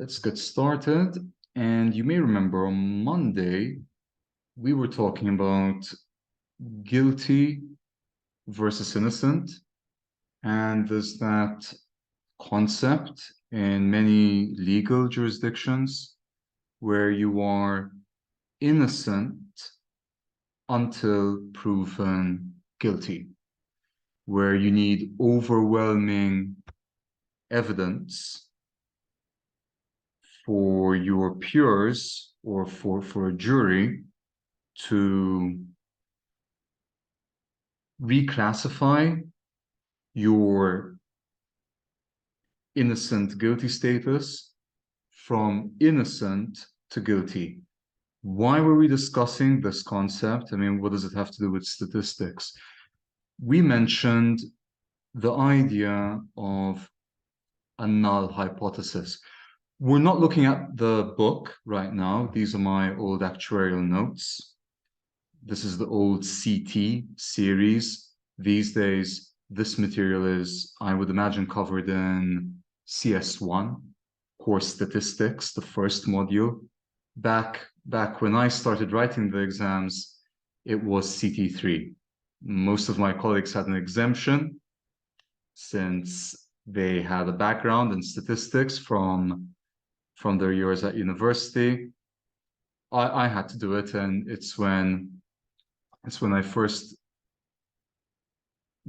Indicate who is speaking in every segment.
Speaker 1: Let's get started. And you may remember on Monday, we were talking about guilty versus innocent. And there's that concept in many legal jurisdictions where you are innocent until proven guilty, where you need overwhelming evidence for your peers or for a jury to reclassify your innocent guilty status from innocent to guilty. Why were we discussing this concept? I mean, what does it have to do with statistics? We mentioned the idea of a null hypothesis. We're not looking at the book right now. These are my old actuarial notes. This is the old CT series. These days, this material is, I would imagine, covered in CS1, course statistics, the first module. Back when I started writing the exams, it was CT3. Most of my colleagues had an exemption since they had a background in statistics from their years at university. I had to do it, and it's when I first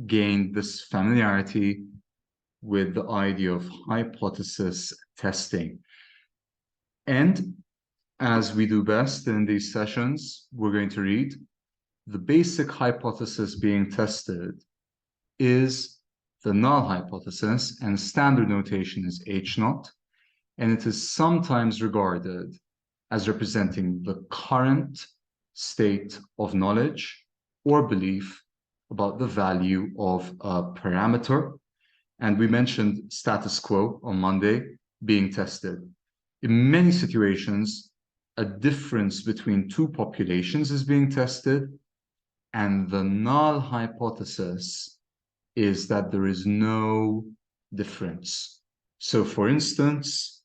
Speaker 1: gained this familiarity with the idea of hypothesis testing. And as we do best in these sessions, we're going to read the basic hypothesis being tested is the null hypothesis, and standard notation is H0, and it is sometimes regarded as representing the current state of knowledge or belief about the value of a parameter. And we mentioned status quo on Monday being tested. In many situations, a difference between two populations is being tested, and the null hypothesis is that there is no difference. So for instance,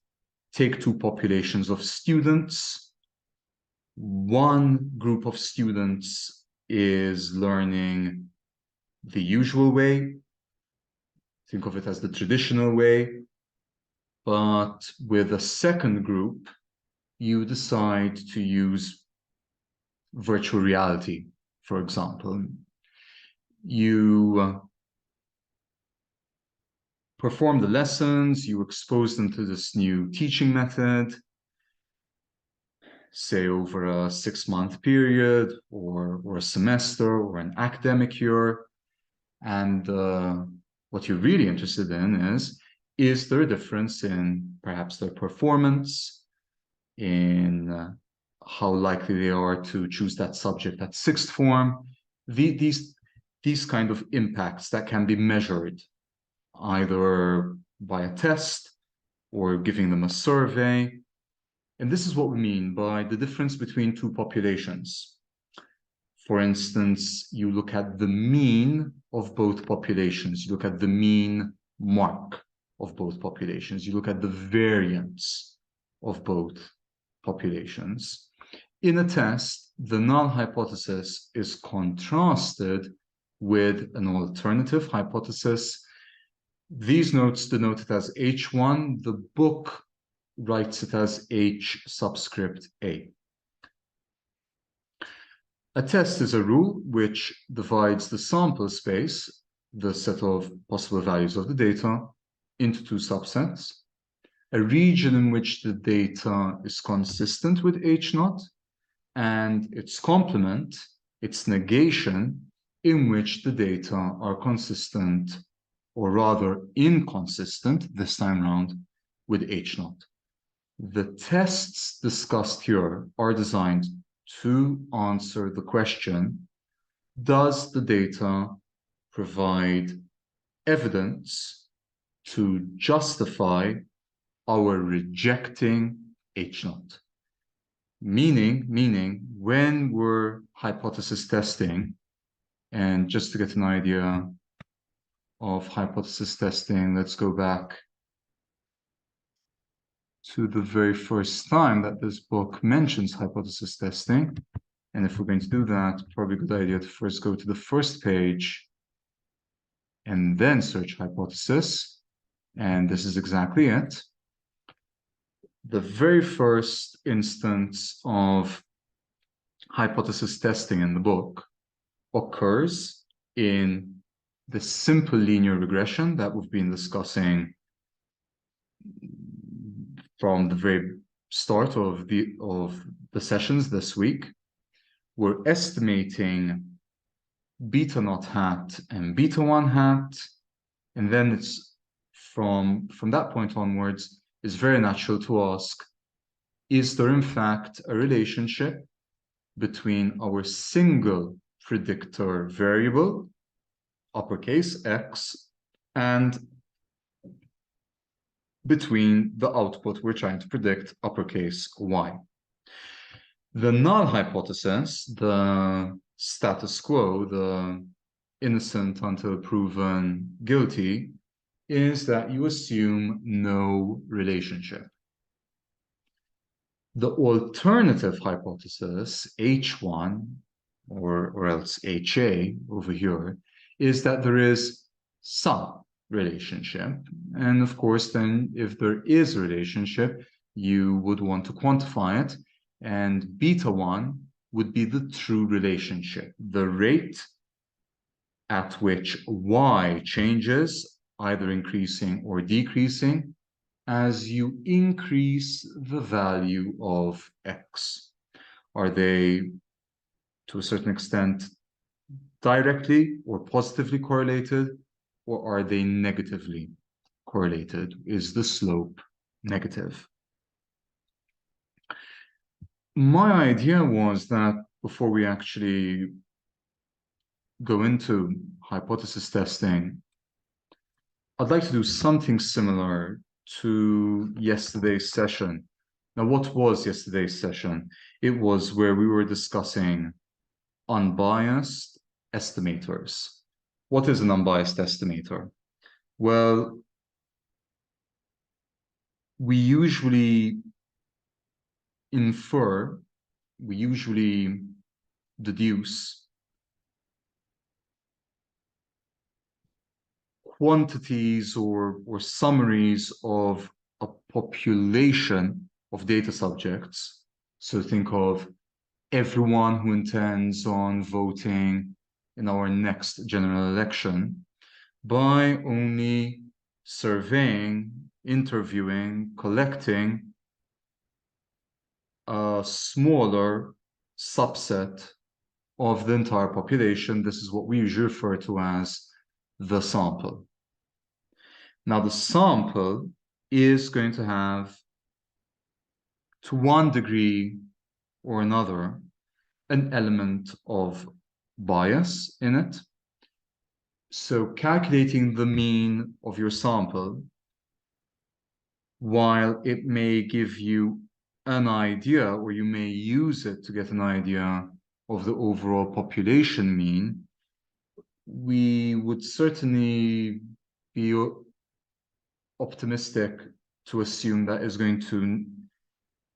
Speaker 1: take two populations of students. One group of students is learning the usual way. Think of it as the traditional way. But with a second group, you decide to use virtual reality, for example. You perform the lessons, you expose them to this new teaching method, say over a 6-month period or a semester or an academic year. And what you're really interested in is there a difference in perhaps their performance, in how likely they are to choose that subject at sixth form, these kind of impacts that can be measured either by a test or giving them a survey. And this is what we mean by the difference between two populations. For instance, you look at the mean of both populations. You look at the mean mark of both populations. You look at the variance of both populations. In a test, the null hypothesis is contrasted with an alternative hypothesis. These notes denote it as H1. The book writes it as H subscript A. A test is a rule which divides the sample space, the set of possible values of the data, into two subsets. A region in which the data is consistent with H0, and its complement, its negation, in which the data are consistent, or rather inconsistent this time around, with H0. The tests discussed here are designed to answer the question, does the data provide evidence to justify our rejecting H0? Meaning, when we're hypothesis testing, and just to get an idea of hypothesis testing, let's go back to the very first time that this book mentions hypothesis testing. And if we're going to do that, probably a good idea to first go to the first page and then search hypothesis. And this is exactly it. The very first instance of hypothesis testing in the book occurs in the simple linear regression that we've been discussing from the very start of the sessions this week. We're estimating beta naught hat and beta 1 hat, and then it's from that point onwards, it's very natural to ask, is there in fact a relationship between our single predictor variable, uppercase X, and between the output we're trying to predict, uppercase Y. The null hypothesis, the status quo, the innocent until proven guilty, is that you assume no relationship. The alternative hypothesis, H1, or else HA over here, is that there is some relationship. And of course, then if there is a relationship, you would want to quantify it. And beta 1 would be the true relationship, the rate at which Y changes, either increasing or decreasing, as you increase the value of X. Are they, to a certain extent, directly or positively correlated, or are they negatively correlated? Is the slope negative? My idea was that before we actually go into hypothesis testing, I'd like to do something similar to yesterday's session. Now, what was yesterday's session? It was where we were discussing unbiased estimators. What is an unbiased estimator? Well, we usually infer, we usually deduce quantities or summaries of a population of data subjects. So think of everyone who intends on voting in our next general election by only surveying, interviewing, collecting a smaller subset of the entire population. This is what we usually refer to as the sample. Now, the sample is going to have, to one degree or another, an element of bias in it. So calculating the mean of your sample, while it may give you an idea, or you may use it to get an idea of the overall population mean, we would certainly be optimistic to assume that is going to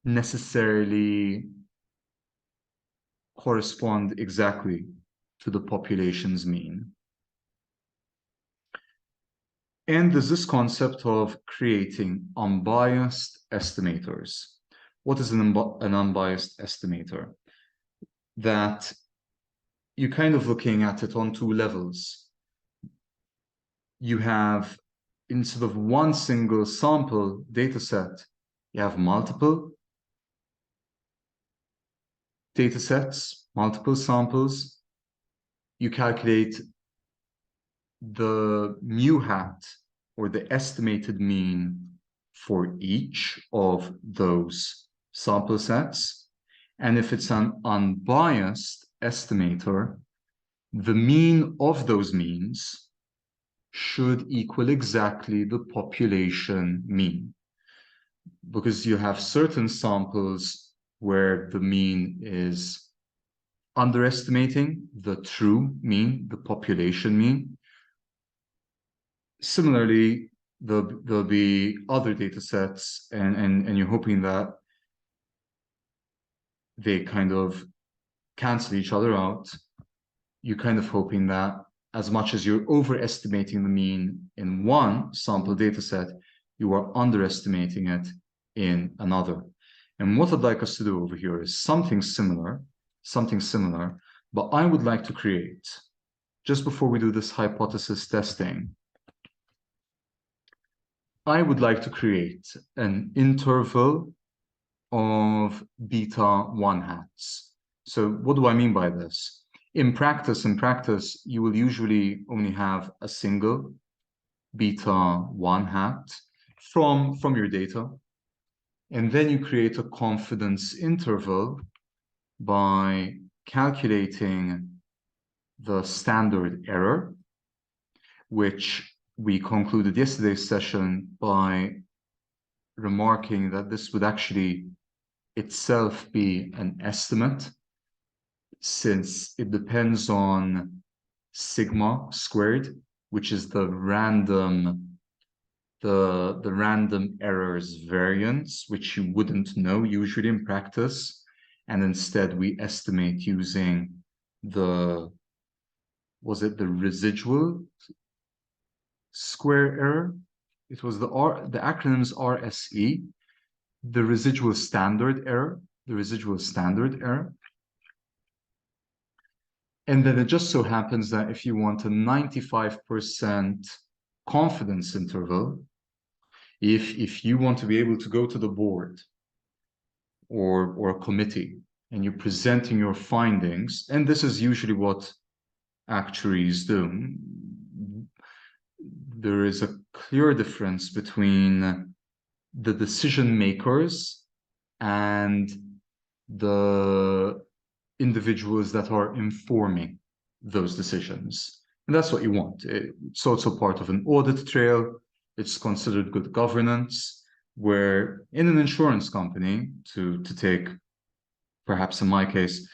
Speaker 1: necessarily correspond exactly to the population's mean. And there's this concept of creating unbiased estimators. What is an unbiased estimator? That you're kind of looking at it on two levels. You have, instead of one single sample data set, you have multiple data sets, multiple samples. You calculate the mu hat, or the estimated mean, for each of those sample sets. And if it's an unbiased estimator, the mean of those means should equal exactly the population mean, because you have certain samples where the mean is underestimating the true mean, the population mean. Similarly, there'll be other data sets, and you're hoping that they kind of cancel each other out. You're kind of hoping that as much as you're overestimating the mean in one sample data set, you are underestimating it in another. And what I'd like us to do over here is something similar, but I would like to create, just before we do this hypothesis testing, I would like to create an interval of beta 1 hats. So what do I mean by this? In practice, you will usually only have a single beta 1 hat from your data. And then you create a confidence interval by calculating the standard error, which we concluded yesterday's session by remarking that this would actually itself be an estimate, since it depends on sigma squared, which is the random errors variance, which you wouldn't know usually in practice. And instead we estimate using the residual square error? It was the acronym is RSE, the residual standard error. And then it just so happens that if you want a 95% confidence interval, if you want to be able to go to the board or a committee and you're presenting your findings, and this is usually what actuaries do, there is a clear difference between the decision makers and the individuals that are informing those decisions. And that's what you want. It's also part of an audit trail. It's considered good governance, where in an insurance company, to take, perhaps in my case,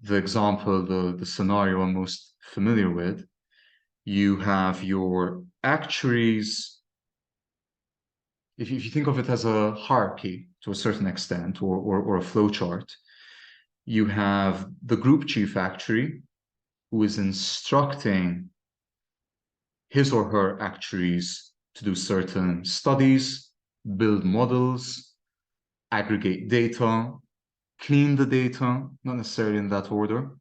Speaker 1: the example, the scenario I'm most familiar with, you have your actuaries. If you think of it as a hierarchy to a certain extent, or a flow chart, you have the group chief actuary who is instructing his or her actuaries to do certain studies, build models, aggregate data, clean the data, not necessarily in that order.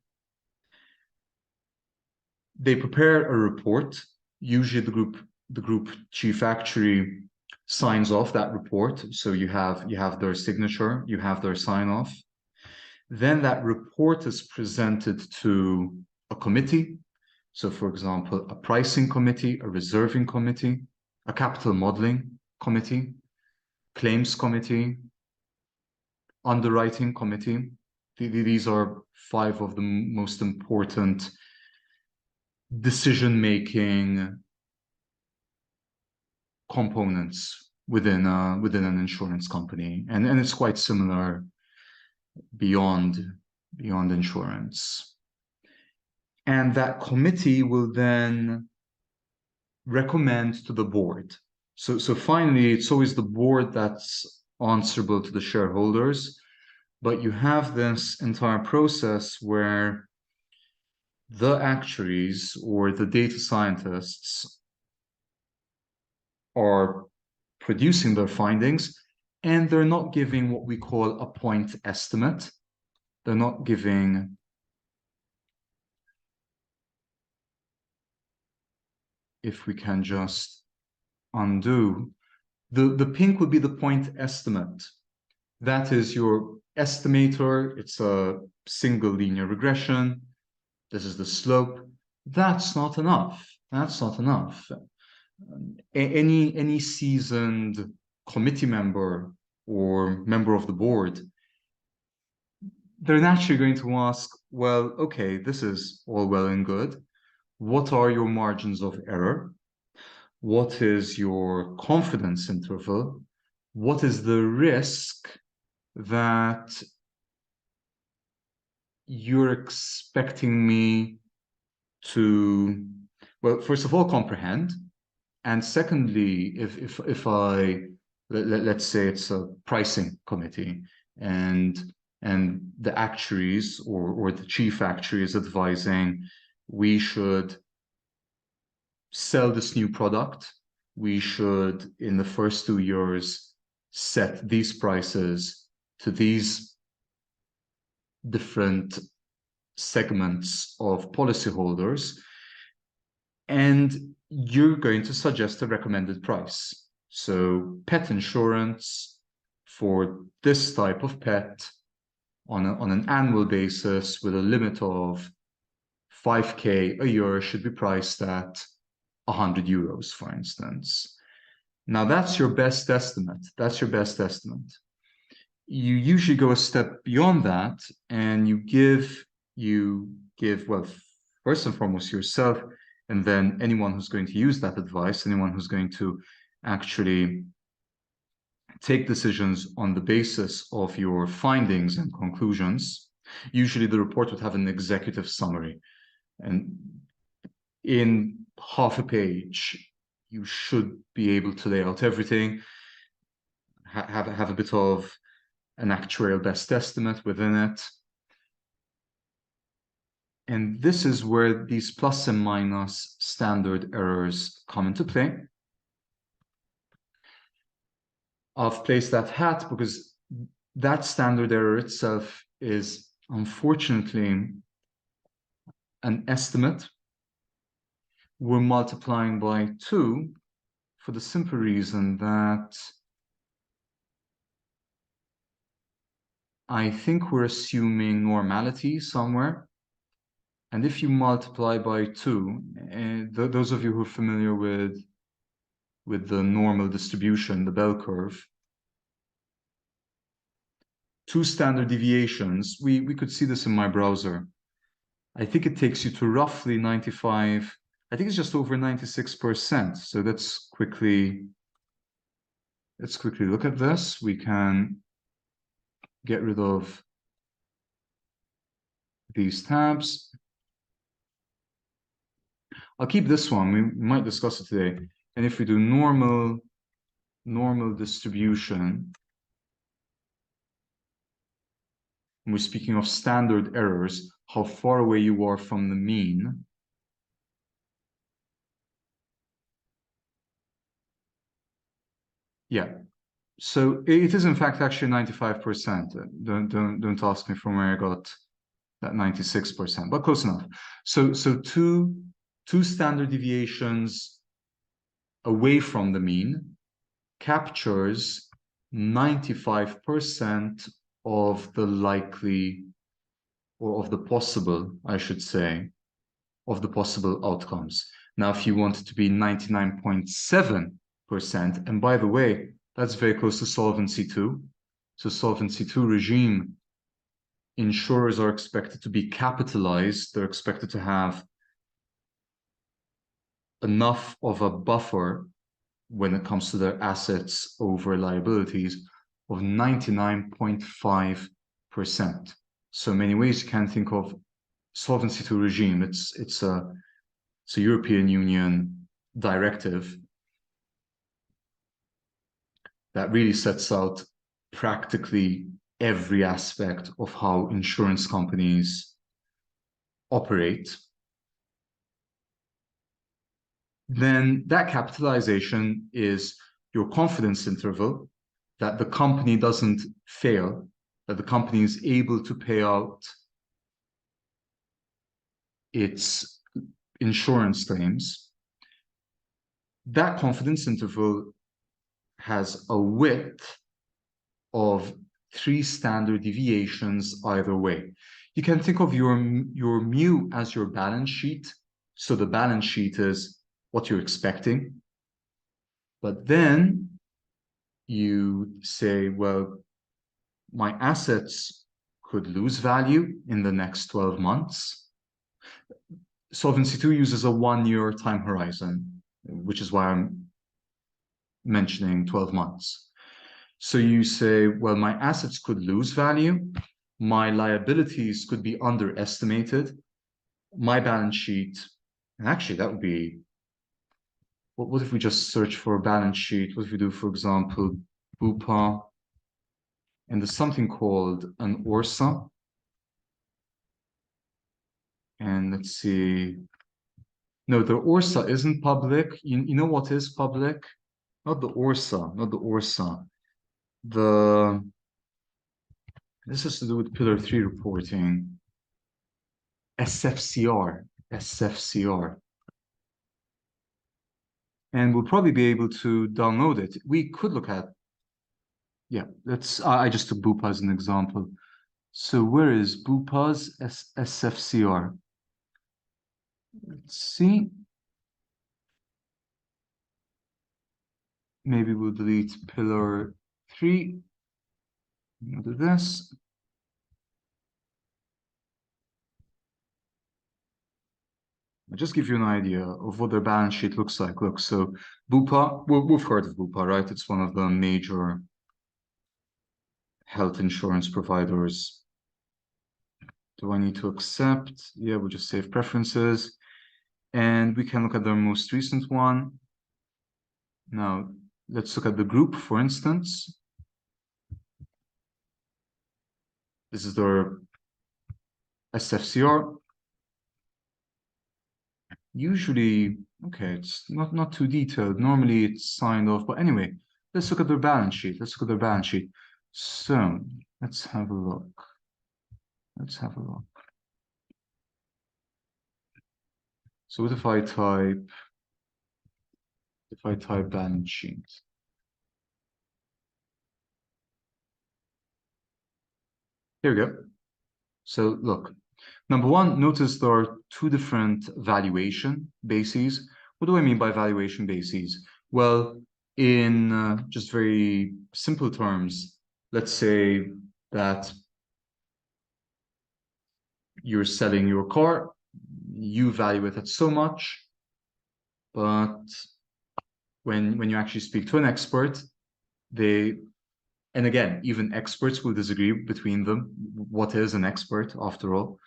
Speaker 1: They prepare a report. Usually the group chief actuary signs off that report. So you have their signature, you have their sign off. Then that report is presented to a committee. So for example, a pricing committee, a reserving committee, a capital modeling committee, claims committee, underwriting committee. These are 5 of the most important decision-making components within an insurance company, and it's quite similar beyond insurance. And that committee will then recommend to the board. So finally, it's always the board that's answerable to the shareholders, but you have this entire process where the actuaries or the data scientists are producing their findings, and they're not giving what we call a point estimate. They're not giving if we can just undo, the pink would be the point estimate. That is your estimator. It's a single linear regression. This is the slope. That's not enough. That's not enough. Any seasoned committee member or member of the board, they're naturally going to ask, well, okay, this is all well and good. What are your margins of error? What is your confidence interval? What is the risk that you're expecting me to, well, first of all, comprehend? And secondly, if I let's say it's a pricing committee, and the actuaries or the chief actuary is advising we should sell this new product, we should in the first 2 years set these prices to these different segments of policyholders, and you're going to suggest a recommended price. So pet insurance for this type of pet on an annual basis with a limit of 5K a year should be priced at 100 euros, for instance. Now that's your best estimate. That's your best estimate. You usually go a step beyond that, and you give, well, first and foremost yourself, and then anyone who's going to use that advice, anyone who's going to actually take decisions on the basis of your findings and conclusions. Usually the report would have an executive summary, and in half a page, you should be able to lay out everything, have a bit of an actuarial best estimate within it. And this is where these plus and minus standard errors come into play. I've placed that hat because that standard error itself is unfortunately an estimate. We're multiplying by 2 for the simple reason that I think we're assuming normality somewhere. And if you multiply by 2, those of you who are familiar with the normal distribution, the bell curve, 2 standard deviations, we could see this in my browser. I think it takes you to roughly 95, I think it's just over 96%. So let's quickly look at this. We can get rid of these tabs. I'll keep this one. We might discuss it today. And if we do normal distribution, and we're speaking of standard errors, how far away you are from the mean. Yeah. So it is in fact actually 95%. Don't ask me from where I got that 96%, but close enough. So two standard deviations away from the mean captures 95% of the likely, or of the possible, I should say, of the possible outcomes. Now, if you want it to be 99.7%, and by the way, that's very close to Solvency II. So Solvency II regime, insurers are expected to be capitalized. They're expected to have enough of a buffer when it comes to their assets over liabilities of 99.5%. So in many ways, you can think of Solvency II regime. It's a European Union directive that really sets out practically every aspect of how insurance companies operate. Then that capitalization is your confidence interval that the company doesn't fail, that the company is able to pay out its insurance claims. That confidence interval has a width of 3 standard deviations either way. You can think of your mu as your balance sheet. So the balance sheet is what you're expecting. But then you say, well, my assets could lose value in the next 12 months. Solvency II uses a 1-year time horizon, which is why I'm mentioning 12 months. So you say, well, my assets could lose value, my liabilities could be underestimated, my balance sheet, and actually that would be what if we just search for a balance sheet? What if we do, for example, Bupa, and there's something called an ORSA. And let's see. No, the ORSA isn't public. You know what is public? Not the ORSA, not the ORSA. This has to do with Pillar 3 reporting. SFCR, SFCR. And we'll probably be able to download it. We could look at, yeah, I just took Bupa as an example. So where is Bupa's SFCR? Let's see. Maybe we'll delete Pillar 3. We'll do this. I'll just give you an idea of what their balance sheet looks like. Look, so Bupa, we've heard of Bupa, right? It's one of the major health insurance providers. Do I need to accept? Yeah, we'll just save preferences. And we can look at their most recent one. Now, let's look at the group, for instance. This is their SFCR. Usually, okay, it's not too detailed. Normally it's signed off, but anyway, let's look at their balance sheet. Let's look at their balance sheet. So let's have a look. Let's have a look. So what if I type balance sheet? Here we go. So look, number one, notice there are two different valuation bases. What do I mean by valuation bases? Well, in just very simple terms, let's say that you're selling your car, you value it at so much, but when you actually speak to an expert, and again, even experts will disagree between them. What is an expert, after all?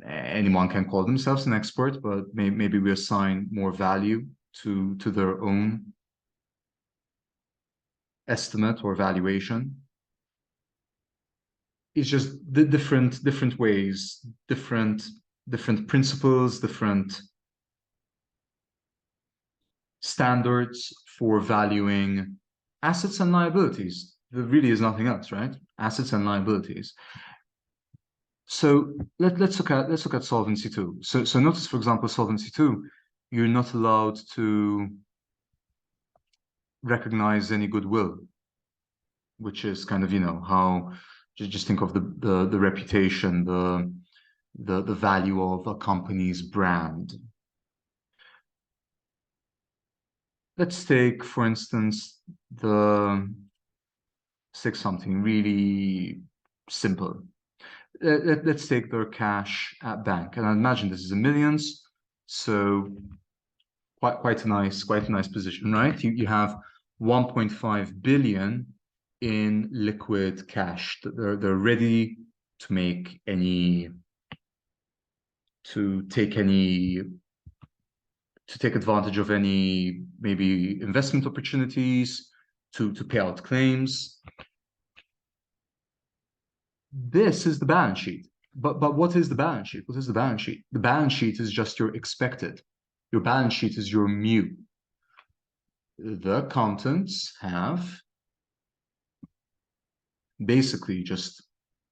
Speaker 1: Anyone can call themselves an expert, but maybe we assign more value to their own estimate or valuation. It's just the different ways, different principles, different standards for valuing assets and liabilities. There really is nothing else, right? Assets and liabilities. So let's look at Solvency II. So notice, for example, Solvency II, you're not allowed to recognize any goodwill, which is kind of, how just think of the reputation, the value of a company's brand. Let's take, for instance, something really simple. Let's take their cash at bank, and I imagine this is in millions, so quite a nice position, right? You have 1.5 billion in liquid cash. They're ready to take advantage of any maybe investment opportunities, to pay out claims. This is the balance sheet. But what is the balance sheet? What is the balance sheet? The balance sheet is just your expected. Your balance sheet is your mu. The accountants have basically just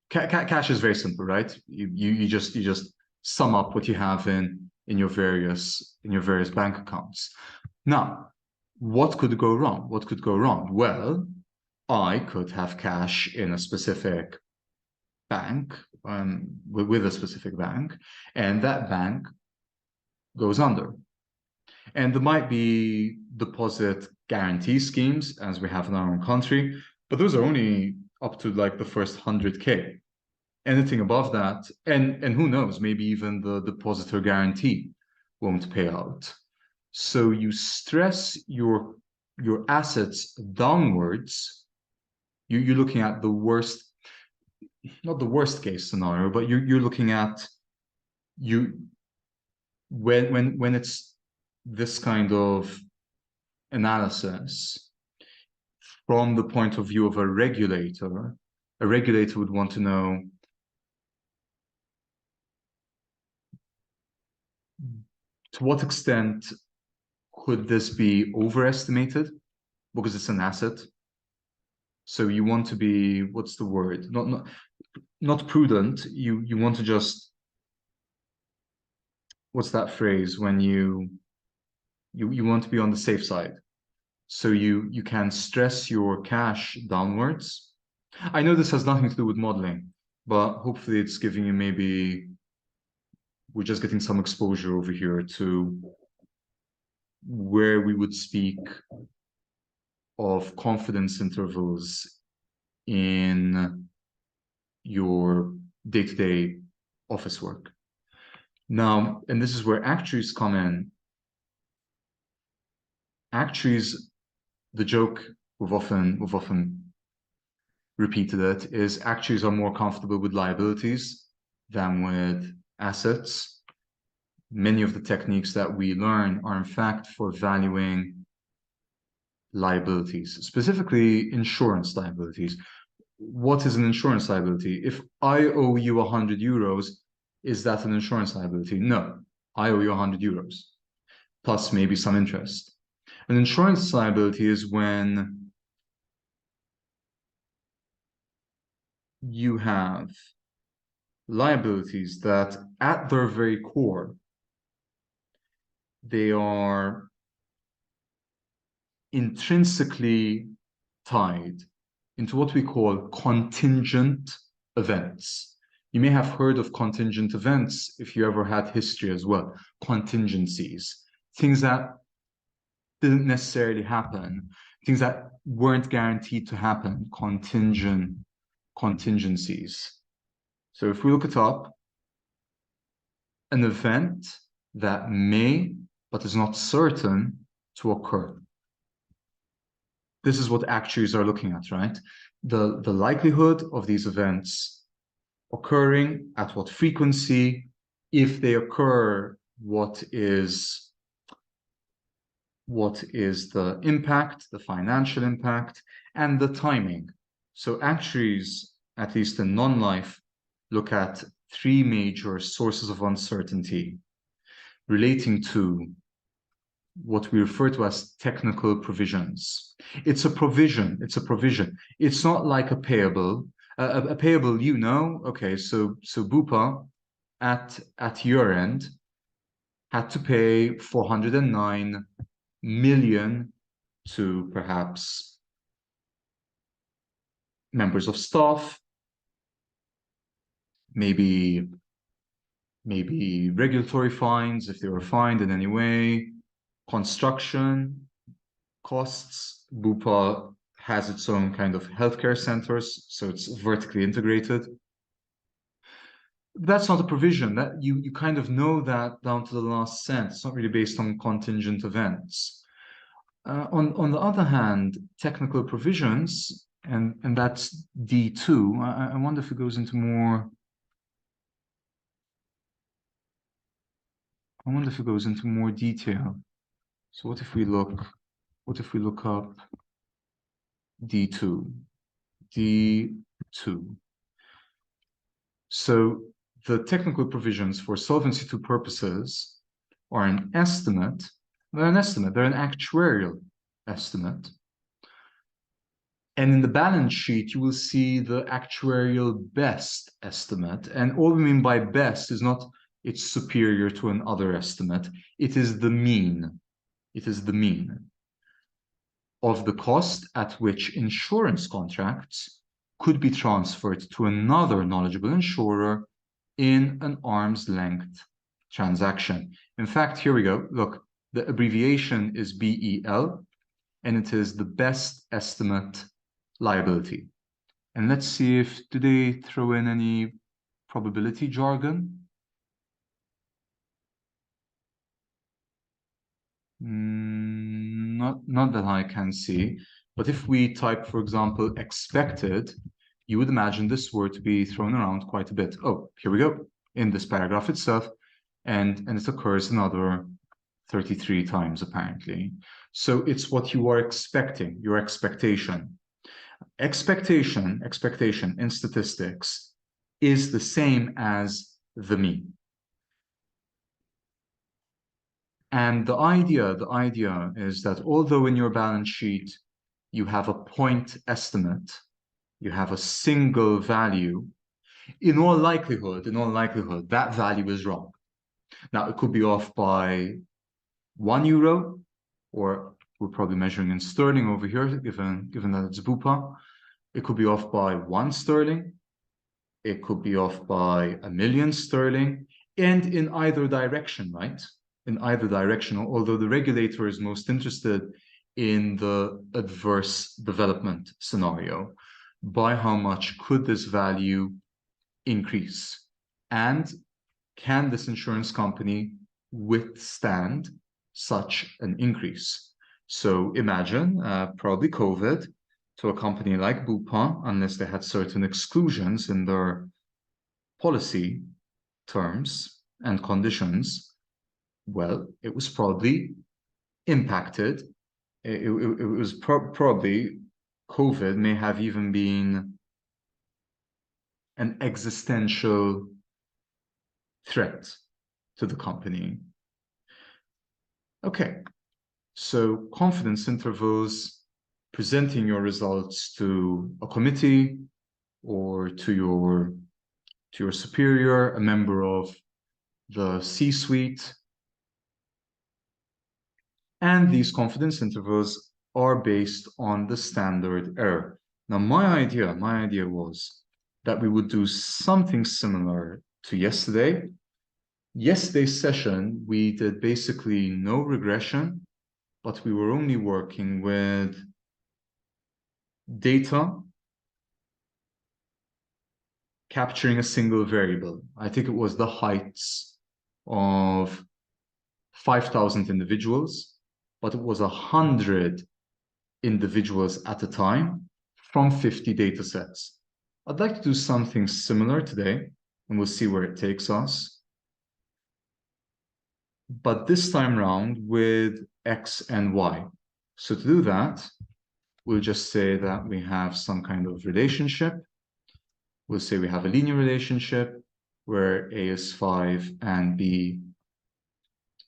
Speaker 1: cash is very simple, right? You just sum up what you have in your various bank accounts. Now, what could go wrong? What could go wrong? Well, I could have cash in a specific bank, with a specific bank, and that bank goes under. And there might be deposit guarantee schemes, as we have in our own country, but those are only up to like the first 100K. Anything above that, and who knows, maybe even the depositor guarantee won't pay out. So you stress your assets downwards. You're looking at the worst, not the worst case scenario, but you're looking at when it's this kind of analysis from the point of view of a regulator would want to know to what extent could this be overestimated because it's an asset. So you want to be, what's the word? Not prudent. You want to just, what's that phrase when you want to be on the safe side. So you can stress your cash downwards. I know this has nothing to do with modeling, but hopefully it's giving you maybe, we're just getting some exposure over here to where we would speak of confidence intervals in your day-to-day office work. Now, and this is where actuaries come in. Actuaries, the joke we've often repeated it, is actuaries are more comfortable with liabilities than with assets. Many of the techniques that we learn are in fact for valuing liabilities, specifically insurance liabilities. What is an insurance liability? If I owe you 100 euros, is that an insurance liability? No, I owe you 100 euros, plus maybe some interest. An insurance liability is when you have liabilities that at their very core, they are intrinsically tied into what we call contingent events. You may have heard of contingent events if you ever had history as well. Contingencies, things that didn't necessarily happen, things that weren't guaranteed to happen, contingencies. So if we look it up, an event that may, but is not certain to occur. This is what actuaries are looking at, right? The likelihood of these events occurring, at what frequency, if they occur, what is the impact, the financial impact, and the timing. So actuaries, at least in non-life, look at three major sources of uncertainty relating to what we refer to as technical provisions. It's a provision. It's not like a payable. A payable, okay, so Bupa at your end had to pay 409 million to perhaps members of staff, maybe regulatory fines if they were fined in any way, construction costs. Bupa has its own kind of healthcare centers, so it's vertically integrated. That's not a provision. That you kind of know that down to the last cent. It's not really based on contingent events. On the other hand, technical provisions, and that's D2. I wonder if it goes into more. I wonder if it goes into more detail. So what if we look up D2? D2. So the technical provisions for Solvency II purposes are an estimate. They're an estimate. They're an actuarial estimate. And in the balance sheet, you will see the actuarial best estimate. And all we mean by best is not it's superior to another estimate. It is the mean. It is the mean of the cost at which insurance contracts could be transferred to another knowledgeable insurer in an arm's length transaction. In fact, here we go. Look, the abbreviation is BEL, and it is the best estimate liability. And let's see if, do they throw in any probability jargon? Not that I can see. But if we type, for example, expected, you would imagine this word to be thrown around quite a bit. Oh, here we go, in this paragraph itself. And it occurs in other 33 times apparently. So it's what you are expecting, your expectation. Expectation in statistics is the same as the mean. And the idea is that although in your balance sheet you have a point estimate, you have a single value, in all likelihood, that value is wrong. Now, it could be off by €1, or we're probably measuring in sterling over here, given that it's Bupa. It could be off by £1. It could be off by £1,000,000, and in either direction, right? In either direction, although the regulator is most interested in the adverse development scenario. By how much could this value increase? And can this insurance company withstand such an increase? So imagine probably COVID to a company like Bupa, unless they had certain exclusions in their policy terms and conditions, well, it was probably impacted. It was probably COVID may have even been an existential threat to the company. Okay, so confidence intervals, presenting your results to a committee or to your superior, a member of the C-suite. And these confidence intervals are based on the standard error. Now, my idea was that we would do something similar to yesterday. Yesterday's session, we did basically no regression, but we were only working with data capturing a single variable. I think it was the heights of 5,000 individuals, but it was 100 individuals at a time from 50 data sets. I'd like to do something similar today, and we'll see where it takes us. But this time around with X and Y. So to do that, we'll just say that we have some kind of relationship. We'll say we have a linear relationship where A is 5 and B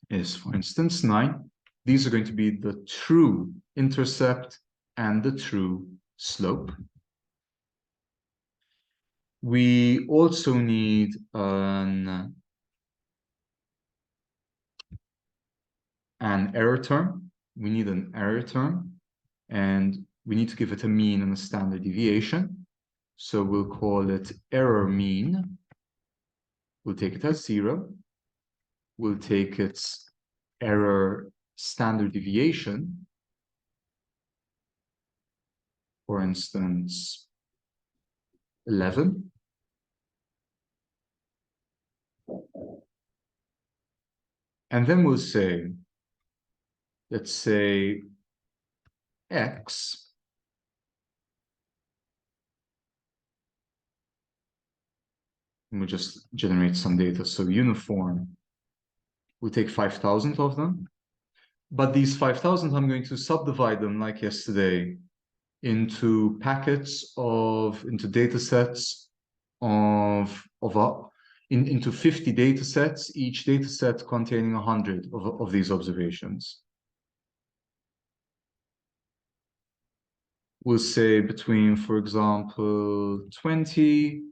Speaker 1: is, for instance, 9. These are going to be the true intercept and the true slope. We also need an error term. We need an error term, and we need to give it a mean and a standard deviation. So we'll call it error mean. We'll take it as 0. We'll take its error standard deviation, for instance, 11. And then we'll say, let's say X and we'll just generate some data. So uniform, we'll take 5,000 of them. But these 5,000, I'm going to subdivide them like yesterday into packets into data sets into 50 data sets, each data set containing 100 of these observations. We'll say between, for example, 20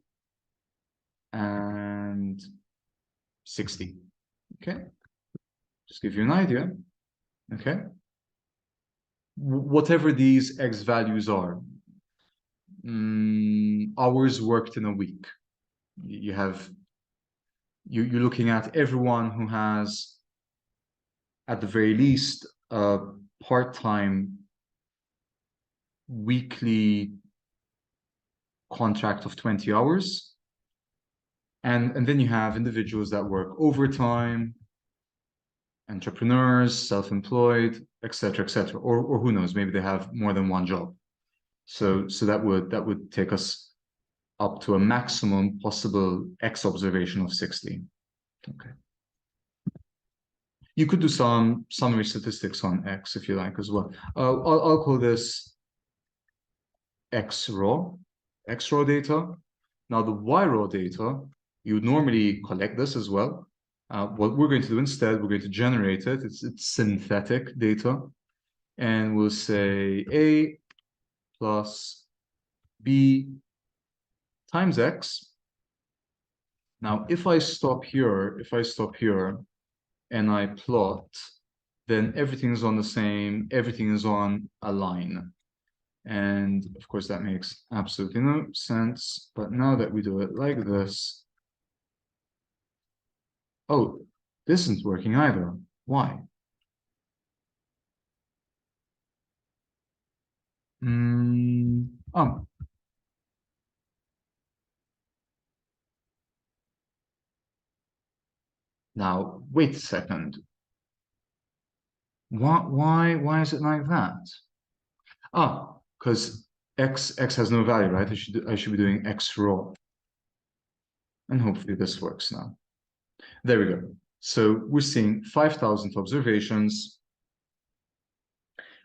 Speaker 1: and 60. Okay, just give you an idea. Okay, whatever these X values are, hours worked in a week. You're looking at everyone who has, at the very least, a part-time weekly contract of 20 hours. And then you have individuals that work overtime, entrepreneurs, self-employed, etc., etc. Or who knows, maybe they have more than one job. So that would take us up to a maximum possible X observation of 60. Okay. You could do some summary statistics on X if you like as well. I'll call this X raw data. Now the Y raw data, you would normally collect this as well. What we're going to do instead, we're going to generate it. It's synthetic data. And we'll say A plus B times X. Now, if I stop here and I plot, then everything is on the same, everything is on a line. And of course, that makes absolutely no sense. But now that we do it like this, oh, this isn't working either. Why? Oh, now wait a second. Why is it like that? Ah, because x has no value, right? I should be doing x raw. And hopefully this works now. There we go. So we're seeing 5,000 observations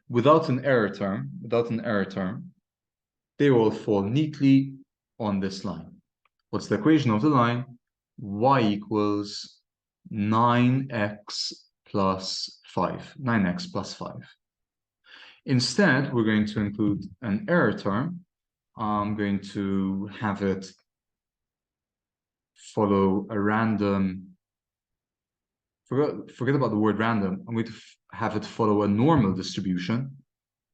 Speaker 1: without an error term, they all fall neatly on this line. What's the equation of the line? Y equals 9x plus 5, 9x plus 5. Instead, we're going to include an error term. I'm going to have it follow a random, forget about the word random. I'm going to have it follow a normal distribution,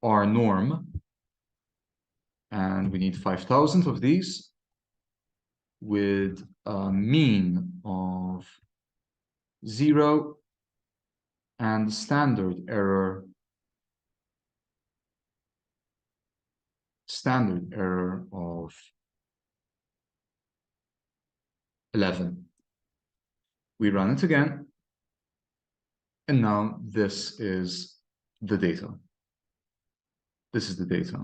Speaker 1: R norm. And we need 5,000 of these with a mean of 0 and standard error of 11. We run it again, and now this is the data. This is the data.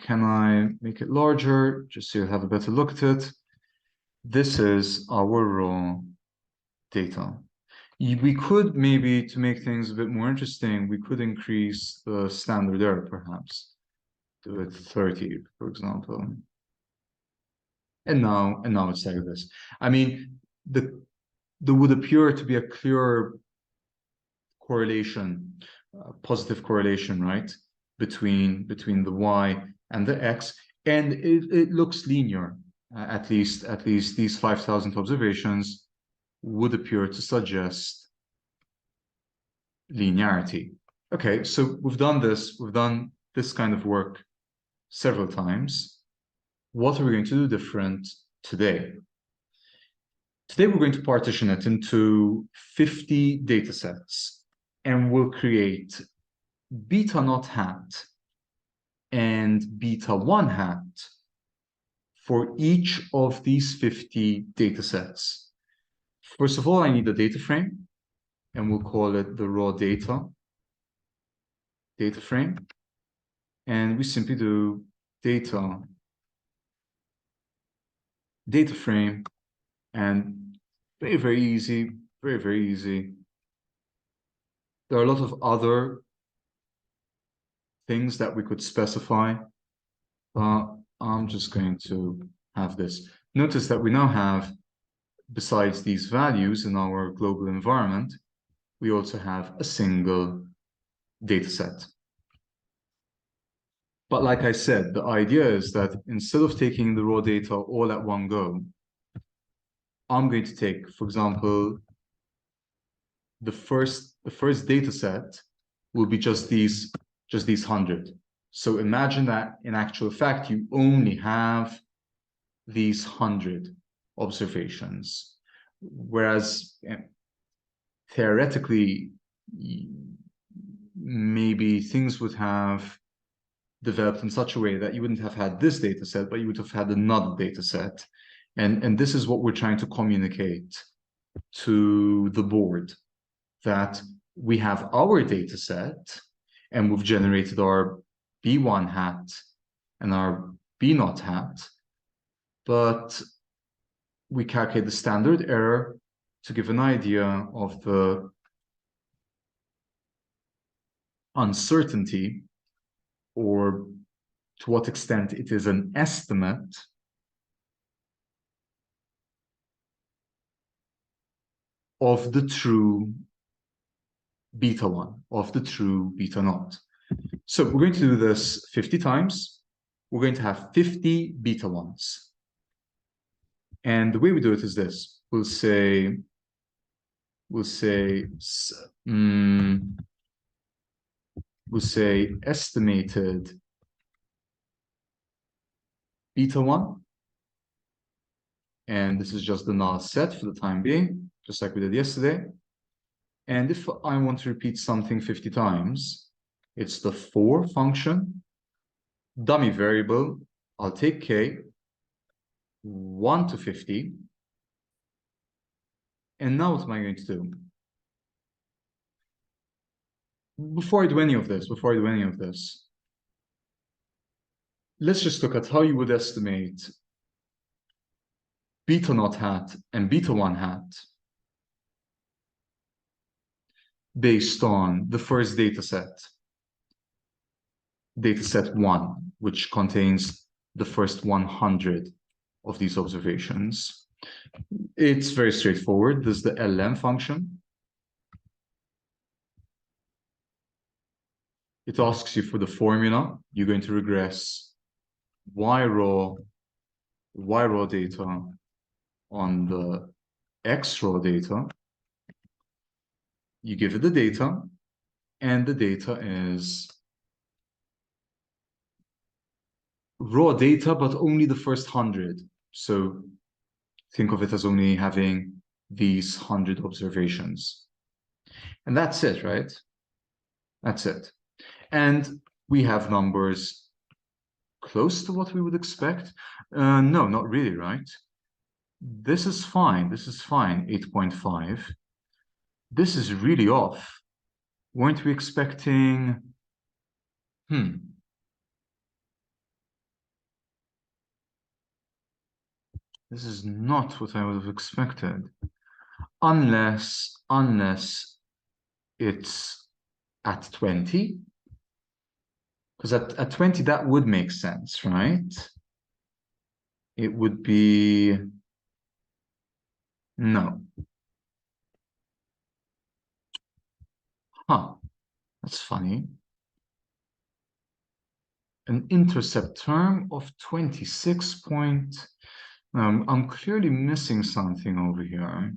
Speaker 1: Can I make it larger, just so you have a better look at it? This is our raw data. We could maybe, to make things a bit more interesting, we could increase the standard error, perhaps. Do it 30, for example. And now it's like this. I mean, there would appear to be a clear correlation, positive correlation, right, between the y and the x, and it looks linear. At least these 5,000 observations would appear to suggest linearity. Okay, so we've done this kind of work several times. What are we going to do different today? Today, we're going to partition it into 50 data sets, and we'll create beta naught hat and beta 1 hat for each of these 50 data sets. First of all, I need a data frame, and we'll call it the raw data frame. And we simply do data frame, and very easy, very easy. There are a lot of other things that we could specify, but I'm just going to have this. Notice that we now have, besides these values in our global environment, we also have a single data set. But like I said, the idea is that instead of taking the raw data all at one go, I'm going to take, for example, the first data set will be just these 100. So imagine that in actual fact, you only have these 100 observations, whereas theoretically, maybe things would have developed in such a way that you wouldn't have had this data set, but you would have had another data set. And this is what we're trying to communicate to the board, that we have our data set and we've generated our B1 hat and our B0 hat, but we calculate the standard error to give an idea of the uncertainty, or to what extent it is an estimate, of the true beta 1, of the true beta naught. So we're going to do this 50 times. We're going to have 50 beta 1s. And the way we do it is this. We'll say estimated beta 1. And this is just the null set for the time being, just like we did yesterday. And if I want to repeat something 50 times, it's the for function, dummy variable. I'll take k, 1 to 50. And now what am I going to do? Before I do any of this, let's just look at how you would estimate beta naught hat and beta 1 hat based on the first data set 1, which contains the first 100 of these observations. It's very straightforward. There's the lm function. It asks you for the formula. You're going to regress y raw data on the x raw data. You give it the data, and the data is raw data, but only the first 100. So think of it as only having these 100 observations. And that's it, right? That's it. And we have numbers close to what we would expect. No, not really, right? This is fine. This is fine, 8.5. This is really off. Weren't we expecting... This is not what I would have expected. Unless it's at 20. Because at 20, that would make sense, right? It would be... No. Huh. That's funny. An intercept term of 26 point... I'm clearly missing something over here.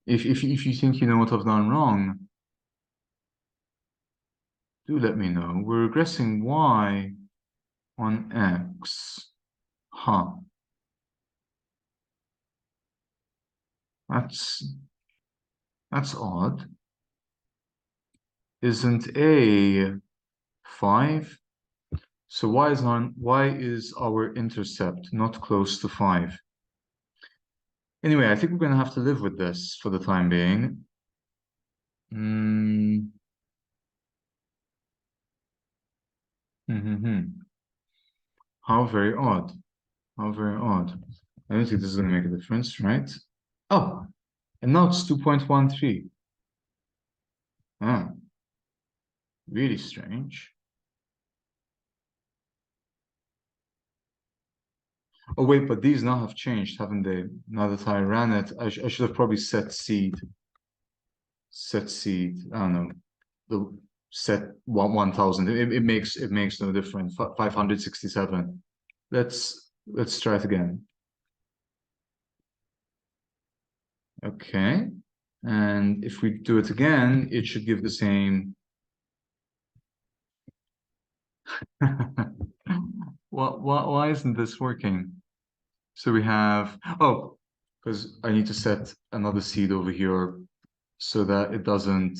Speaker 1: If you think you know what I've done wrong, do let me know. We're regressing y on x. Huh. That's odd. Isn't a 5? So why is our intercept not close to 5? Anyway, I think we're going to have to live with this for the time being. How very odd. How very odd. I don't think this is going to make a difference, right? Oh, and now it's 2.13. Ah, really strange. Oh, wait, but these now have changed, haven't they? Now that I ran it, I should have probably set seed. Set seed, I don't know, the set 1000. It makes no difference. 567. Let's try it again. Okay. And if we do it again, it should give the same. Why isn't this working? So we have, oh, because I need to set another seed over here so that it doesn't,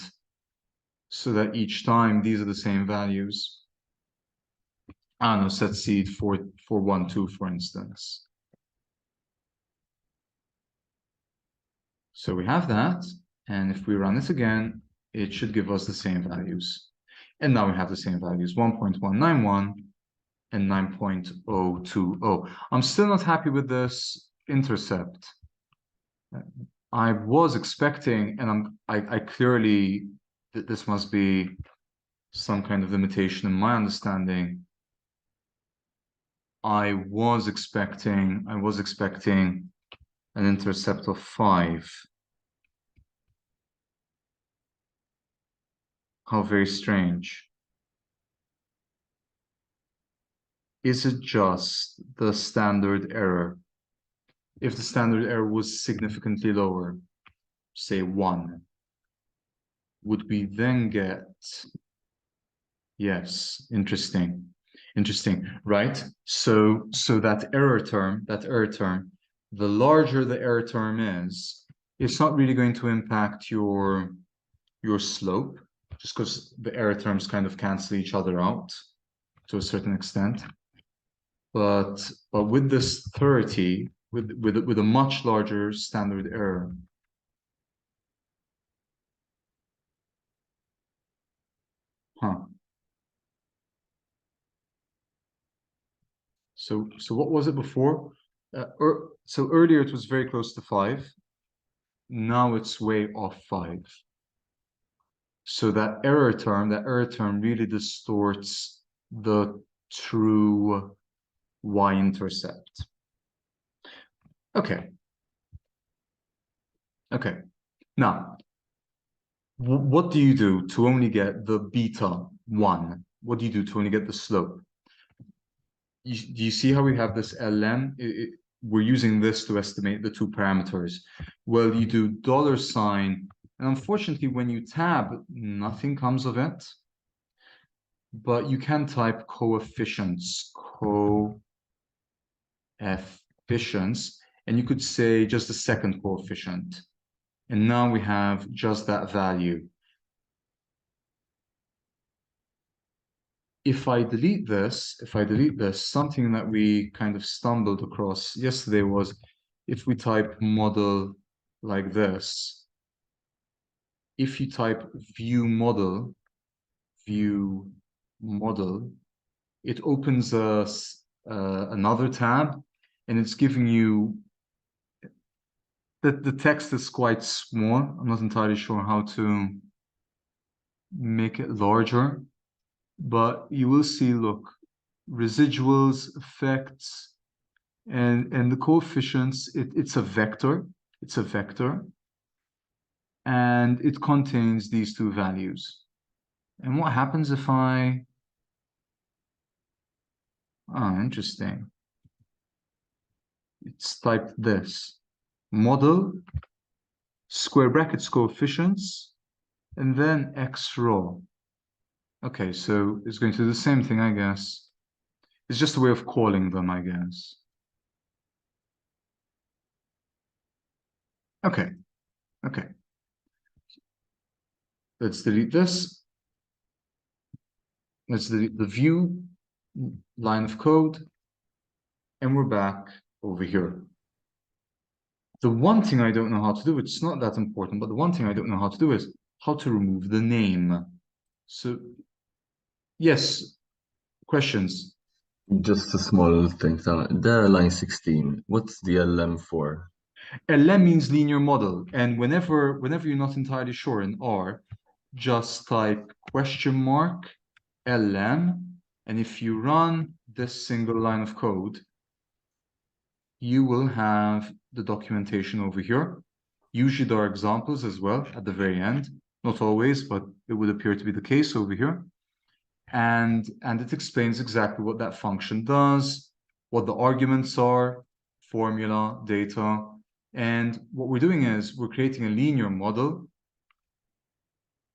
Speaker 1: so that each time these are the same values. I don't know, set seed for 1, 2, for instance. So we have that, and if we run it again, it should give us the same values. And now we have the same values, 1.191 and 9.020. I'm still not happy with this intercept. I was expecting, and I clearly this must be some kind of limitation in my understanding. I was expecting an intercept of 5. How very strange. Is it just the standard error? If the standard error was significantly lower, say 1, would we then get... Yes, interesting. Interesting, right? So that error term, the larger the error term is, it's not really going to impact your slope, just because the error terms kind of cancel each other out to a certain extent. But with this 30, with a much larger standard error, huh? So what was it before? So earlier it was very close to 5. Now it's way off 5. So that error term really distorts the true y-intercept. Okay. Okay. Now, what do you do to only get the beta 1? What do you do to only get the slope? Do you see how we have this ln? We're using this to estimate the 2 parameters. Well, you do $sign, and unfortunately, when you tab, nothing comes of it. But you can type coefficients, and you could say just the second coefficient. And now we have just that value. If I delete this, something that we kind of stumbled across yesterday was if we type model like this, if you type view model, it opens us another tab, and it's giving you the text is quite small. I'm not entirely sure how to make it larger, but you will see, look, residuals, effects, and the coefficients. It's a vector. And it contains these 2 values. And what happens if I... Oh, interesting. It's typed this. Model, square brackets coefficients, and then x row. Okay, so it's going to do the same thing, I guess. It's just a way of calling them, I guess. Okay. Let's delete this. Let's delete the view line of code, and we're back over here. The one thing I don't know how to do, it's not that important, but the one thing I don't know how to do is how to remove the name. So, yes, questions?
Speaker 2: Just a small thing. There, line 16. What's the LM for?
Speaker 1: LM means linear model, and whenever you're not entirely sure in R, just type $LM, and if you run this single line of code, you will have the documentation over here. Usually there are examples as well at the very end. Not always, but it would appear to be the case over here. And it explains exactly what that function does, what the arguments are, formula, data. And what we're doing is we're creating a linear model.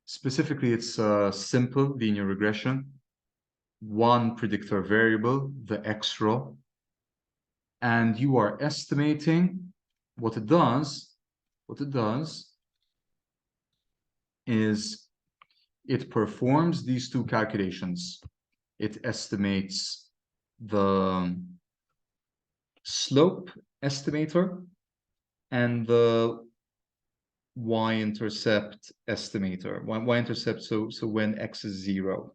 Speaker 1: Specifically, it's a simple linear regression. 1 predictor variable, the x row. And you are estimating what it does is it performs these 2 calculations. It estimates the slope estimator and the y-intercept estimator. Y-intercept, so when x is 0.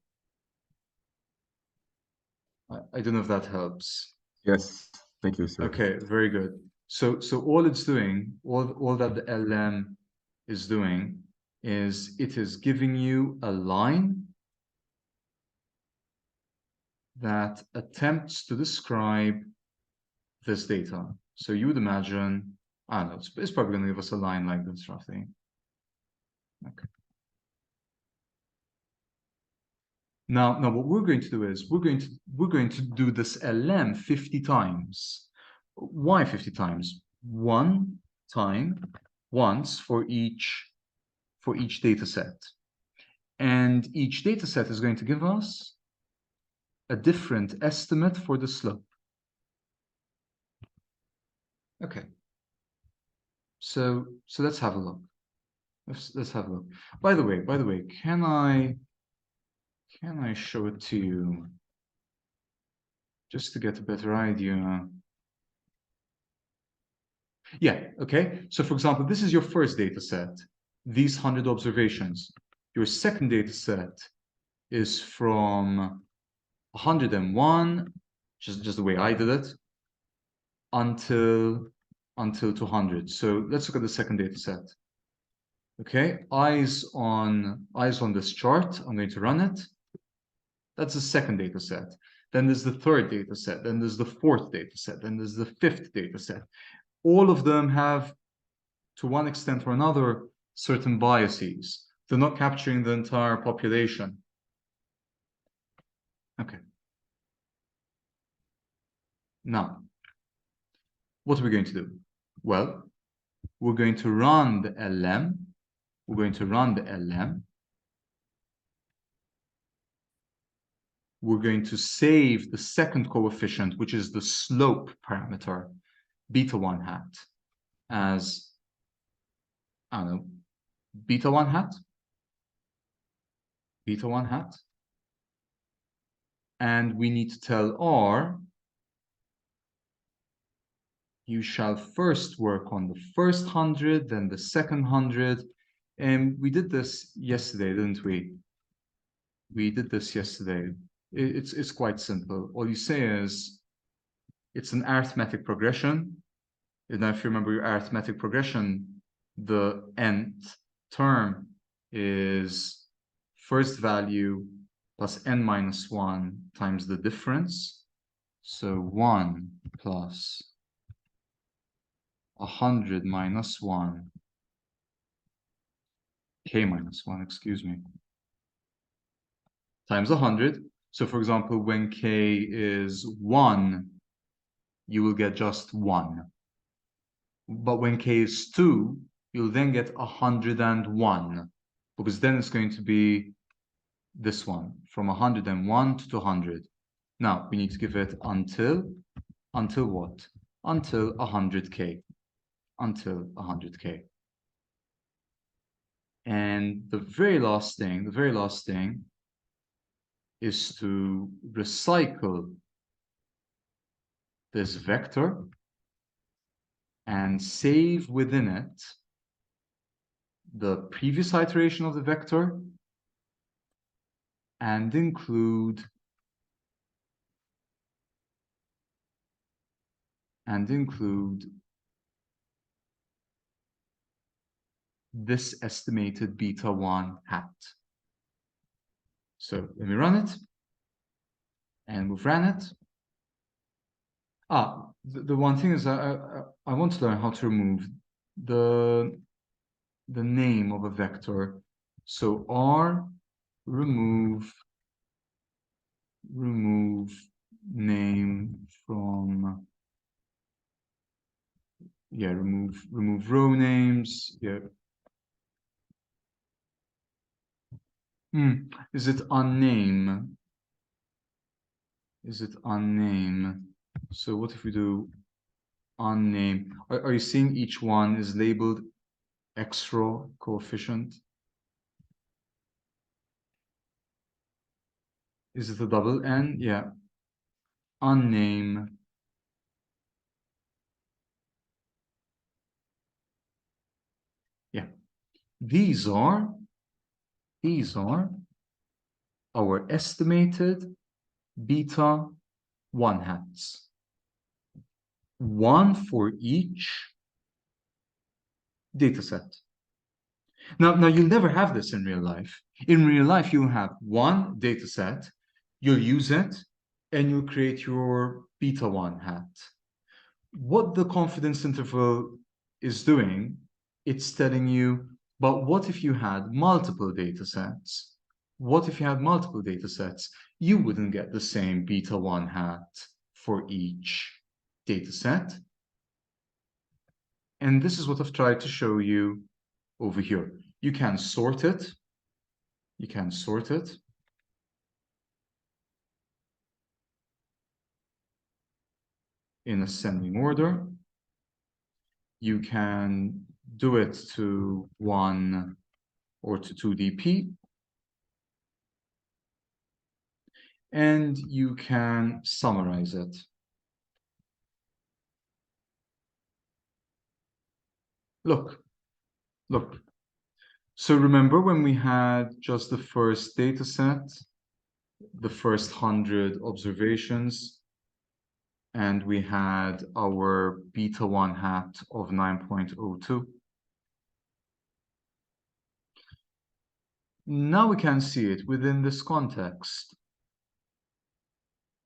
Speaker 1: I don't know if that helps.
Speaker 2: Yes, thank you, sir.
Speaker 1: Okay, very good. So all it's doing, all that the LM is doing is it is giving you a line that attempts to describe this data. So you would imagine, I don't know, it's probably going to give us a line like this roughly. Okay. Now what we're going to do is we're going to do this LM 50 times. Why 50 times? One time, once for each data set. And each data set is going to give us a different estimate for the slope. Okay. So let's have a look. Let's have a look. By the way, can I show it to you just to get a better idea? Yeah, okay. So for example, this is your first data set, these 100 observations. Your second data set is from 101, just the way I did it, until 200. So let's look at the second data set. Okay, eyes on this chart. I'm going to run it. That's the second data set. Then there's the third data set. Then there's the fourth data set. Then there's the fifth data set. All of them have, to one extent or another, certain biases. They're not capturing the entire population. Okay. Now, what are we going to do? Well, we're going to run the LM. We're going to run the LM. We're going to save the second coefficient, which is the slope parameter, beta 1 hat, as, I don't know, beta 1 hat, beta 1 hat. And we need to tell R, you shall first work on the first 100, then the second 100. And we did this yesterday, didn't we? We did this yesterday. It's quite simple. All you say is, it's an arithmetic progression. And if you remember your arithmetic progression, the nth term is first value plus n minus 1 times the difference. So 1 plus 100 minus 1, k minus 1, excuse me, times 100. So for example, when k is 1, you will get just 1. But when k is 2, you'll then get 101, because then it's going to be this one, from 101 to 200. Now, we need to give it until what? Until 100k. Until 100k. And the very last thing is to recycle this vector and save within it the previous iteration of the vector and include this estimated beta 1 hat. So let me run it. And we've ran it. The one thing is I want to learn how to remove the name of a vector. So R remove name from, yeah, remove row names. Yeah. Is it unname? Is it unname? So what if we do unname? Are you seeing each one is labeled extra coefficient? Is it a double N? Yeah. Unname. Yeah. These are our estimated beta 1 hats. One for each data set. Now you'll never have this in real life. In real life, you'll have one data set, you'll use it, and you'll create your beta 1 hat. What the confidence interval is doing, it's telling you, but what if you had multiple data sets? What if you had multiple data sets? You wouldn't get the same beta 1 hat for each data set. And this is what I've tried to show you over here. You can sort it. You can sort it. In ascending order. You can do it to 1 or to 2dp. And you can summarize it. Look. So remember when we had just the first data set, the first 100 observations, and we had our beta 1 hat of 9.02. Now we can see it within this context.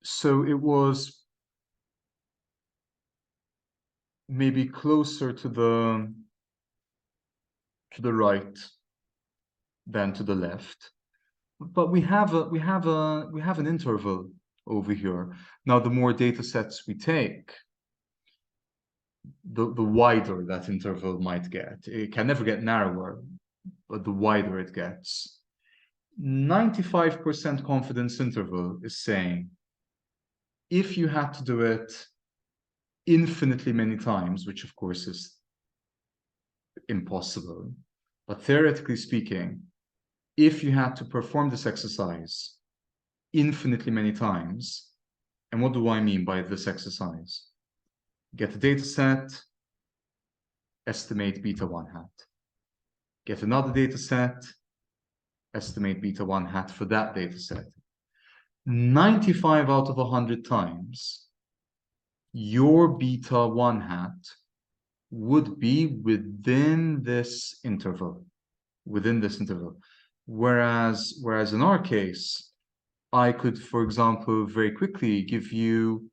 Speaker 1: So it was maybe closer to the right than to the left. But we have an interval over here. Now, the more data sets we take, the wider that interval might get. It can never get narrower, but the wider it gets. 95% confidence interval is saying if you had to do it infinitely many times, which of course is impossible, but theoretically speaking, if you had to perform this exercise infinitely many times, and what do I mean by this exercise? Get a data set, estimate beta 1 hat. Get another data set, estimate beta 1 hat for that data set. 95 out of 100 times, your beta 1 hat would be within this interval. Whereas in our case, I could, for example, very quickly give you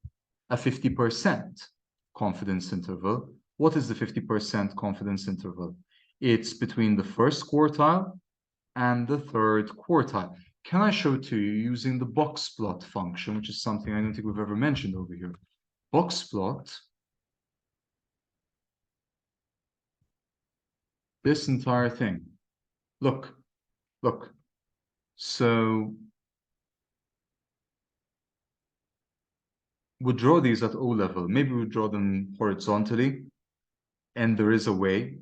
Speaker 1: a 50% confidence interval. What is the 50% confidence interval? It's between the first quartile and the third quartile. Can I show it to you using the box plot function, which is something I don't think we've ever mentioned over here? Box plot, this entire thing. Look. So we'll draw these at O level. Maybe we'll draw them horizontally. And there is a way.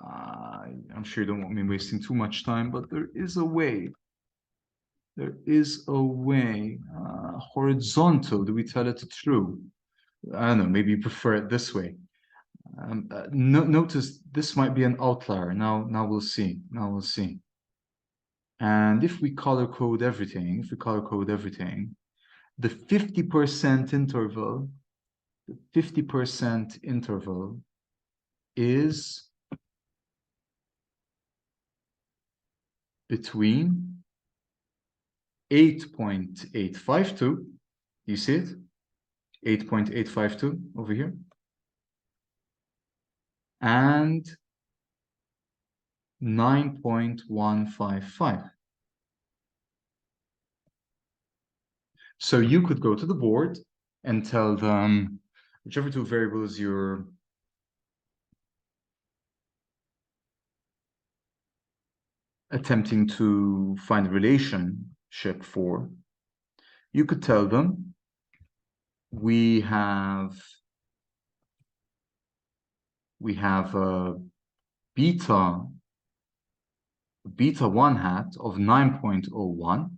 Speaker 1: I'm sure you don't want me wasting too much time, but there is a way. There is a way. Horizontal, do we tell it true? I don't know, maybe you prefer it this way. Notice this might be an outlier. Now we'll see. And if we color code everything, the 50% interval is between 8.852, you see it? 8.852 over here. And 9.155. So you could go to the board and tell them whichever two variables you're attempting to find a relationship for, you could tell them we have a beta 1 hat of 9.01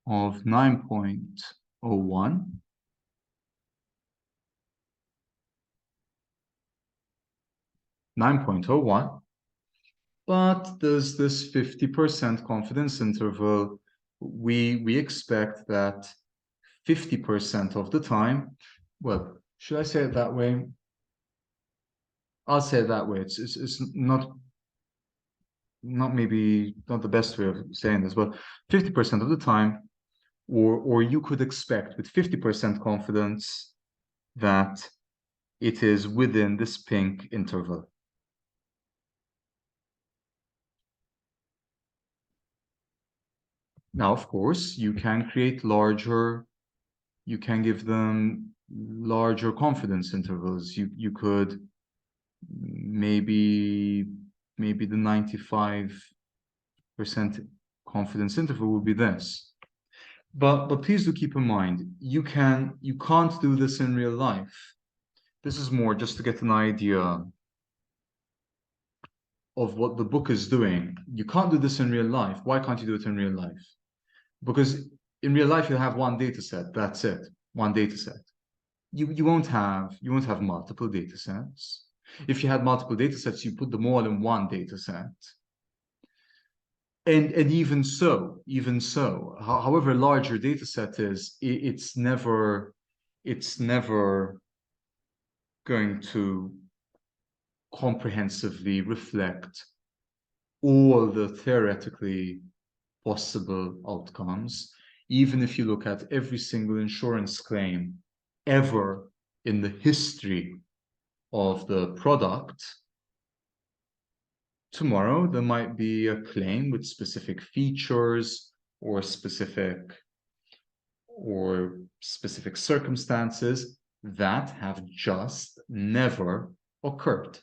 Speaker 1: of 9.01 9.01, but there's this 50% confidence interval. We expect that 50% of the time, well, should I say it that way? I'll say it that way. It's not maybe not the best way of saying this, but 50% of the time, or you could expect with 50% confidence that it is within this pink interval. Now, of course, you can create you can give them larger confidence intervals. You could maybe the 95% confidence interval would be this. But please do keep in mind, you can't do this in real life. This is more just to get an idea of what the book is doing. You can't do this in real life. Why can't you do it in real life? Because in real life you have one data set. That's it. One data set. You won't have multiple data sets. If you had multiple data sets, you put them all in one data set. And even so, however large your data set is, it's never going to comprehensively reflect all the theoretically possible outcomes. Even if you look at every single insurance claim ever in the history of the product, tomorrow there might be a claim with specific features or specific circumstances that have just never occurred.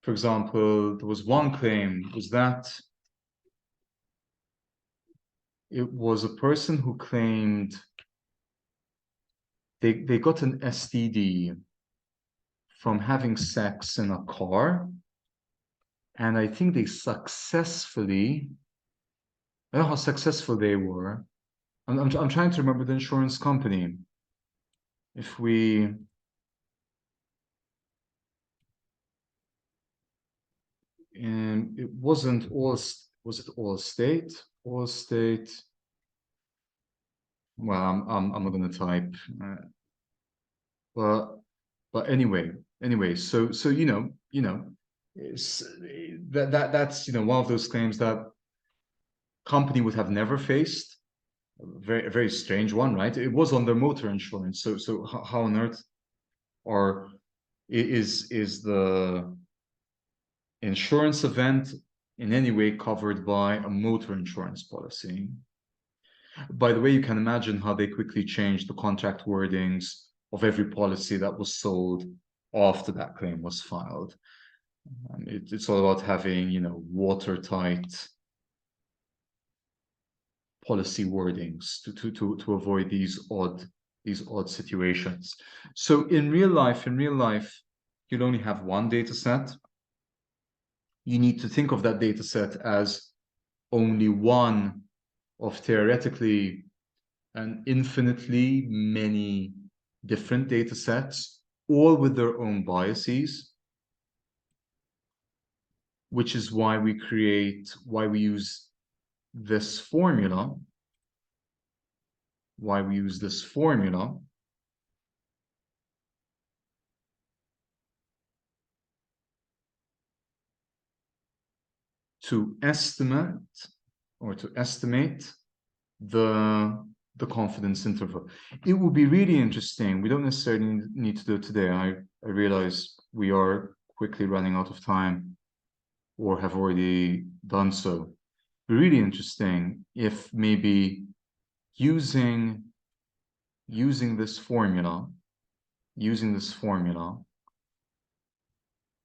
Speaker 1: For example, there was one claim, was that it was a person who claimed they got an STD from having sex in a car, and I think they successfully, I don't know how successful they were. I'm trying to remember the insurance company. If we, and it wasn't all, was it Allstate? Allstate. Well, I'm not going to type, but anyway. So that's one of those claims that company would have never faced. A very strange one, right? It was on their motor insurance. So how on earth are is the insurance event in any way covered by a motor insurance policy? By the way, you can imagine how they quickly changed the contract wordings of every policy that was sold after that claim was filed. It's all about having, watertight policy wordings to avoid these odd situations. So in real life, you'll only have one data set. You need to think of that data set as only one of theoretically and infinitely many different data sets, all with their own biases, which is why we use this formula, to estimate the confidence interval. It would be really interesting. We don't necessarily need to do it today. I realize we are quickly running out of time or have already done so. Really interesting if maybe using this formula,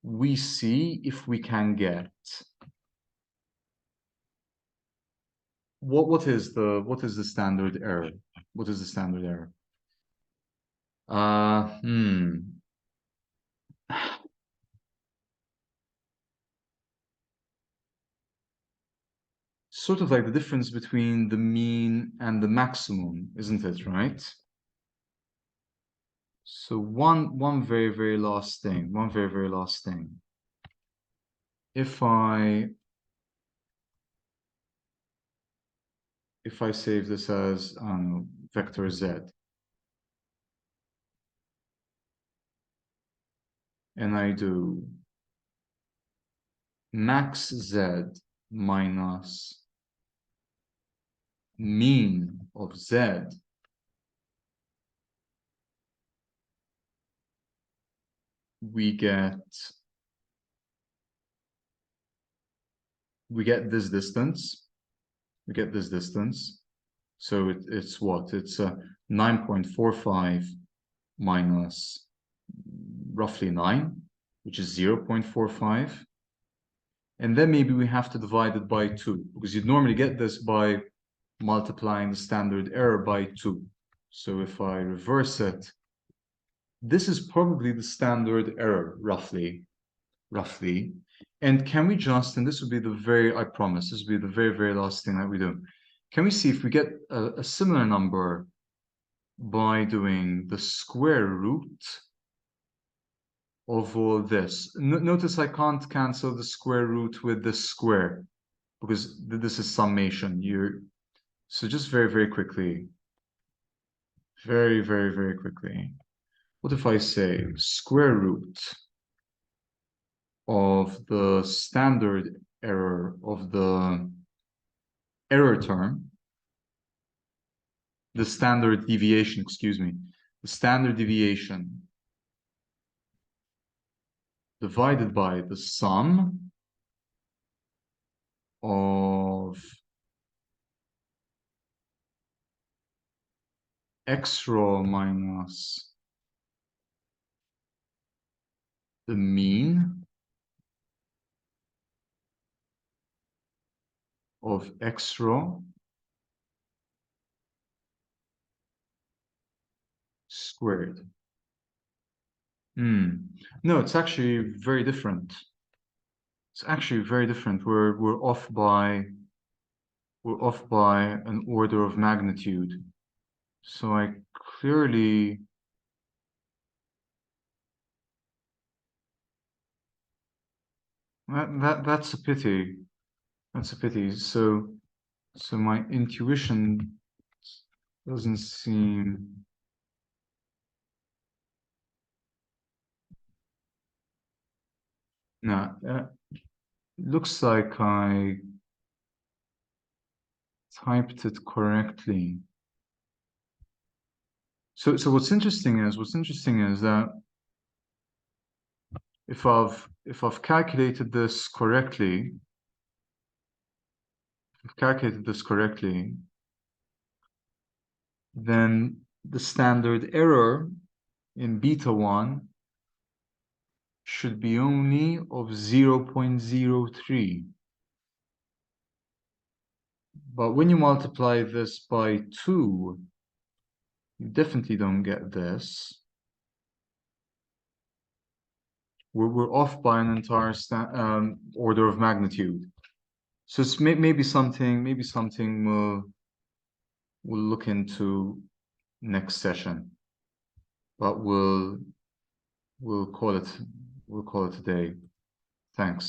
Speaker 1: we see if we can get what is the standard error? What is the standard error? Sort of like the difference between the mean and the maximum, isn't it, right? So one very, very last thing, If I save this as vector z, and I do max Z minus mean of Z, we get this distance. We get this distance. So it's what? It's 9.45 minus roughly 9, which is 0.45. And then maybe we have to divide it by 2, because you'd normally get this by multiplying the standard error by 2. So if I reverse it, this is probably the standard error, roughly. And can we just, and this would be the very, I promise, this would be the very, very last thing that we do. Can we see if we get a similar number by doing the square root of all this? Notice I can't cancel the square root with the square, because this is summation. So just very, very quickly, very, very, very quickly. What if I say square root of the standard error of the error term, the standard deviation, excuse me, the standard deviation divided by the sum of x raw minus the mean of x raw squared. No, it's actually very different. It's actually very different. We're off by an order of magnitude. So I clearly that's a pity. That's a pity. So my intuition doesn't seem. No, looks like I typed it correctly. So what's interesting is that if I've calculated this correctly, then the standard error in beta 1 should be only of 0.03. But when you multiply this by 2, you definitely don't get this. We're off by an entire order of magnitude. So it's maybe something we'll look into next session. But we'll call it a day. Thanks.